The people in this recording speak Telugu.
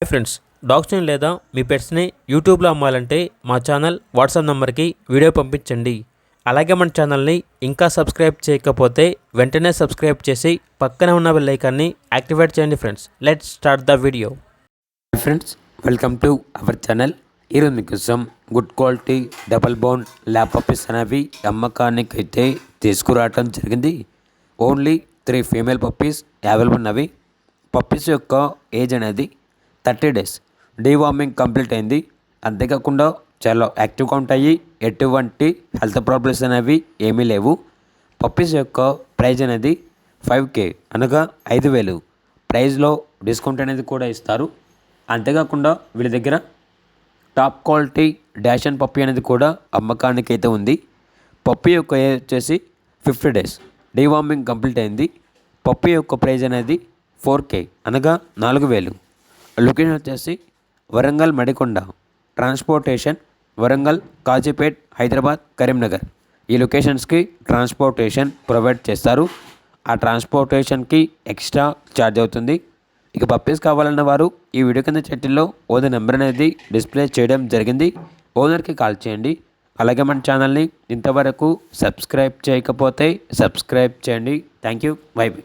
హాయ్ ఫ్రెండ్స్, డాగ్స్ని లేదా మీ పెట్స్ని యూట్యూబ్లో అమ్మాలంటే మా ఛానల్ వాట్సాప్ నెంబర్కి వీడియో పంపించండి. అలాగే మన ఛానల్ని ఇంకా సబ్స్క్రైబ్ చేయకపోతే వెంటనే సబ్స్క్రైబ్ చేసి పక్కనే ఉన్న బెల్ ఐకాన్ని యాక్టివేట్ చేయండి. Friends, let's start the video. Friends, welcome to our channel. ఈరోజు మీకోసం good quality double bone lab puppies అనేవి అమ్మకానికి అయితే తీసుకురావటం జరిగింది. ఓన్లీ 3 ఫీమేల్ పప్పీస్ అవైలబుల్ ఉన్నవి. పప్పీస్ యొక్క ఏజ్ అనేది 30 days. డీవార్మింగ్ కంప్లీట్ అయింది. అంతేకాకుండా చాలా యాక్టివ్గా ఉంటాయి. ఎటువంటి హెల్త్ ప్రాబ్లమ్స్ అనేవి ఏమీ లేవు. పప్పీస్ యొక్క ప్రైజ్ అనేది 5K అనగా 5,000 ప్రైజ్లో డిస్కౌంట్ అనేది కూడా ఇస్తారు. అంతేకాకుండా వీళ్ళ దగ్గర టాప్ క్వాలిటీ డాషన్ పప్పీ అనేది కూడా అమ్మకానికి అయితే ఉంది. పప్పీ యొక్క ఏజ్ వచ్చేసి 50 days. డీవార్మింగ్ కంప్లీట్ అయింది. పప్పీ యొక్క ప్రైజ్ అనేది 4K అనగా 4,000. లొకేషన్ వచ్చేసి వరంగల్ మడికొండ. ట్రాన్స్పోర్టేషన్ వరంగల్, కాజీపేట్, హైదరాబాద్, కరీంనగర్. ఈ లొకేషన్స్కి ట్రాన్స్పోర్టేషన్ ప్రొవైడ్ చేస్తారు. ఆ ట్రాన్స్పోర్టేషన్కి ఎక్స్ట్రా ఛార్జ్ అవుతుంది. ఇక పప్పీస్ కావాలన్న వారు ఈ వీడియో కింద చట్టిలో ఓనర్ నెంబర్ అనేది డిస్ప్లే చేయడం జరిగింది. ఓనర్కి కాల్ చేయండి. అలాగే మన ఛానల్ని ఇంతవరకు సబ్స్క్రైబ్ చేయకపోతే సబ్స్క్రైబ్ చేయండి. Thank you. By by.